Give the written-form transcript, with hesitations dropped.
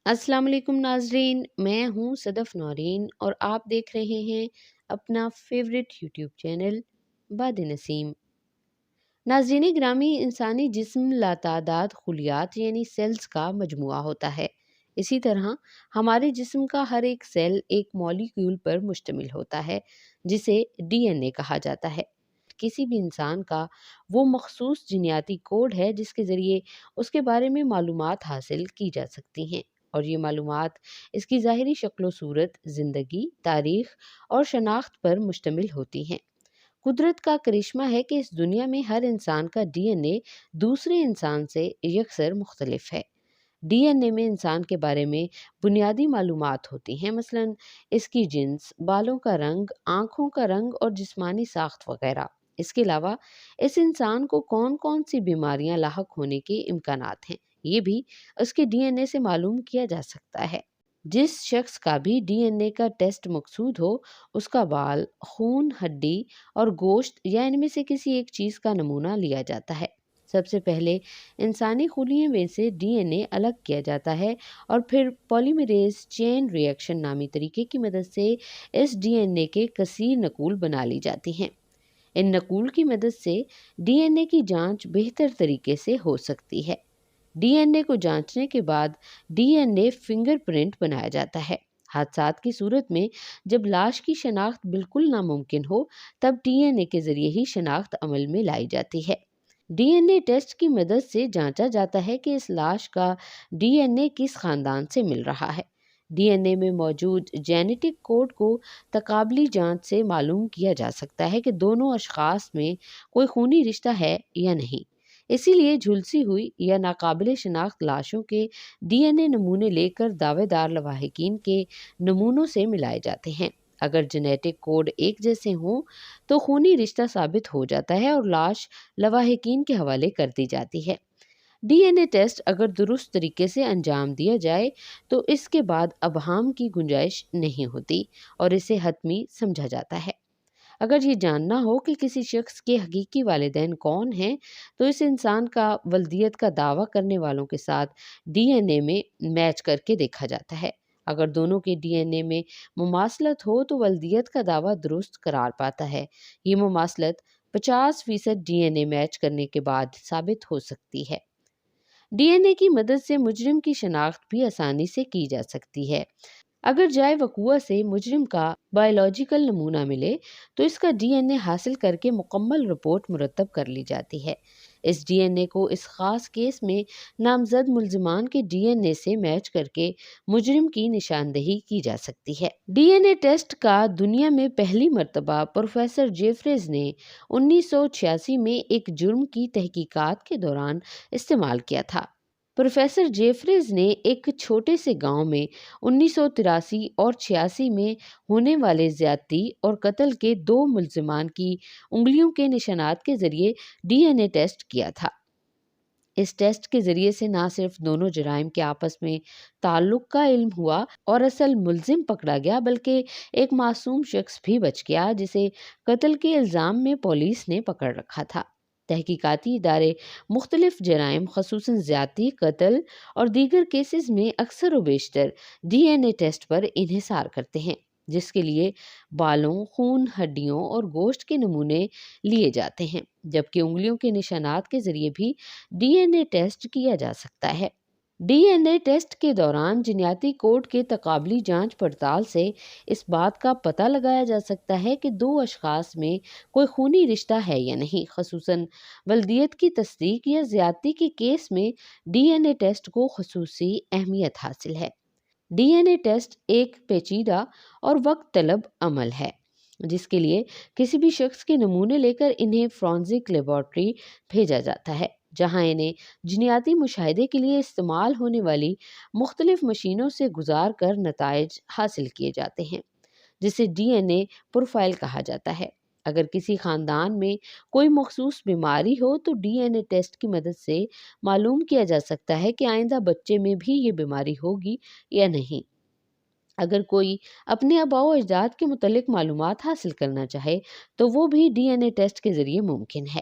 السلام علیکم ناظرین، میں ہوں صدف نورین اور آپ دیکھ رہے ہیں اپنا فیوریٹ یوٹیوب چینل باد نسیم۔ ناظرین گرامی، انسانی جسم لاتعداد خلیات یعنی سیلز کا مجموعہ ہوتا ہے۔ اسی طرح ہمارے جسم کا ہر ایک سیل ایک مالیکیول پر مشتمل ہوتا ہے جسے ڈی این اے کہا جاتا ہے۔ کسی بھی انسان کا وہ مخصوص جینیاتی کوڈ ہے جس کے ذریعے اس کے بارے میں معلومات حاصل کی جا سکتی ہیں، اور یہ معلومات اس کی ظاہری شکل و صورت، زندگی، تاریخ اور شناخت پر مشتمل ہوتی ہیں۔ قدرت کا کرشمہ ہے کہ اس دنیا میں ہر انسان کا ڈی این اے دوسرے انسان سے یکسر مختلف ہے۔ ڈی این اے میں انسان کے بارے میں بنیادی معلومات ہوتی ہیں، مثلا اس کی جنس، بالوں کا رنگ، آنکھوں کا رنگ اور جسمانی ساخت وغیرہ۔ اس کے علاوہ اس انسان کو کون کون سی بیماریاں لاحق ہونے کے امکانات ہیں، یہ بھی اس کے ڈی این اے سے معلوم کیا جا سکتا ہے۔ جس شخص کا بھی ڈی این اے کا ٹیسٹ مقصود ہو، اس کا بال، خون، ہڈی اور گوشت یا ان میں سے کسی ایک چیز کا نمونہ لیا جاتا ہے۔ سب سے پہلے انسانی خلیے میں سے ڈی این اے الگ کیا جاتا ہے اور پھر پولیمریز چین ری ایکشن نامی طریقے کی مدد سے اس ڈی این اے کے کثیر نقول بنا لی جاتی ہیں۔ ان نقول کی مدد سے ڈی این اے کی جانچ بہتر طریقے سے ہو سکتی ہے۔ ڈی این اے کو جانچنے کے بعد D N a finger print بنایا جاتا ہے۔ حادثات کی صورت میں جب لاش کی شناخت بالکل ناممکن ہو، تب ڈی این اے کے ذریعے ہی شناخت عمل میں لائی جاتی ہے۔ ڈی این اے ٹیسٹ کی مدد سے جانچا جاتا ہے کہ اس لاش کا ڈی این اے کس خاندان سے مل رہا ہے۔ ڈی این اے میں موجود جینیٹک کوڈ کو تقابلی جانچ سے معلوم کیا جا سکتا ہے کہ دونوں اشخاص میں کوئی خونی رشتہ ہے یا نہیں۔ اسی لیے جھلسی ہوئی یا ناقابل شناخت لاشوں کے ڈی این اے نمونے لے کر دعوے دار لواحقین کے نمونوں سے ملائے جاتے ہیں۔ اگر جینیٹک کوڈ ایک جیسے ہوں تو خونی رشتہ ثابت ہو جاتا ہے اور لاش لواحقین کے حوالے کر دی جاتی ہے۔ ڈی این اے ٹیسٹ اگر درست طریقے سے انجام دیا جائے تو اس کے بعد ابہام کی گنجائش نہیں ہوتی اور اسے حتمی سمجھا جاتا ہے۔ اگر یہ جاننا ہو کہ کسی شخص کے حقیقی والدین کون ہیں تو اس انسان کا ولدیت کا دعویٰ کرنے والوں کے ساتھ ڈی این اے میں میچ کر کے دیکھا جاتا ہے۔ اگر دونوں کے ڈی این اے میں مماثلت ہو تو ولدیت کا دعویٰ درست قرار پاتا ہے۔ یہ مماثلت 50% ڈی این اے میچ کرنے کے بعد ثابت ہو سکتی ہے۔ ڈی این اے کی مدد سے مجرم کی شناخت بھی آسانی سے کی جا سکتی ہے۔ اگر جائے وقوع سے مجرم کا بائیولوجیکل نمونہ ملے تو اس کا ڈی این اے حاصل کر کے مکمل رپورٹ مرتب کر لی جاتی ہے۔ اس ڈی این اے کو اس خاص کیس میں نامزد ملزمان کے ڈی این اے سے میچ کر کے مجرم کی نشاندہی کی جا سکتی ہے۔ ڈی این اے ٹیسٹ کا دنیا میں پہلی مرتبہ پروفیسر جیفریز نے 1986 میں ایک جرم کی تحقیقات کے دوران استعمال کیا تھا۔ پروفیسر جیفریز نے ایک چھوٹے سے گاؤں میں 1983 اور 86 میں ہونے والے زیادتی اور قتل کے 2 ملزمان کی انگلیوں کے نشانات کے ذریعے ڈی این اے ٹیسٹ کیا تھا۔ اس ٹیسٹ کے ذریعے سے نہ صرف دونوں جرائم کے آپس میں تعلق کا علم ہوا اور اصل ملزم پکڑا گیا، بلکہ ایک معصوم شخص بھی بچ گیا جسے قتل کے الزام میں پولیس نے پکڑ رکھا تھا۔ تحقیقاتی ادارے مختلف جرائم خصوصاً زیادتی، قتل اور دیگر کیسز میں اکثر و بیشتر ڈی این اے ٹیسٹ پر انحصار کرتے ہیں، جس کے لیے بالوں، خون، ہڈیوں اور گوشت کے نمونے لیے جاتے ہیں، جبکہ انگلیوں کے نشانات کے ذریعے بھی ڈی این اے ٹیسٹ کیا جا سکتا ہے۔ ڈی این اے ٹیسٹ کے دوران جینیاتی کوڈ کے تقابلی جانچ پڑتال سے اس بات کا پتہ لگایا جا سکتا ہے کہ 2 اشخاص میں کوئی خونی رشتہ ہے یا نہیں۔ خصوصاً ولدیت کی تصدیق یا زیادتی کے کیس میں ڈی این اے ٹیسٹ کو خصوصی اہمیت حاصل ہے۔ ڈی این اے ٹیسٹ ایک پیچیدہ اور وقت طلب عمل ہے جس کے لیے کسی بھی شخص کے نمونے لے کر انہیں فورینسک لیبارٹری بھیجا جاتا ہے، جہاں انہیں جینیاتی مشاہدے کے لیے استعمال ہونے والی مختلف مشینوں سے گزار کر نتائج حاصل کیے جاتے ہیں، جسے ڈی این اے پروفائل کہا جاتا ہے۔ اگر کسی خاندان میں کوئی مخصوص بیماری ہو تو ڈی این اے ٹیسٹ کی مدد سے معلوم کیا جا سکتا ہے کہ آئندہ بچے میں بھی یہ بیماری ہوگی یا نہیں۔ اگر کوئی اپنے آباء و اجداد کے متعلق معلومات حاصل کرنا چاہے تو وہ بھی ڈی این اے ٹیسٹ کے ذریعے ممکن ہے۔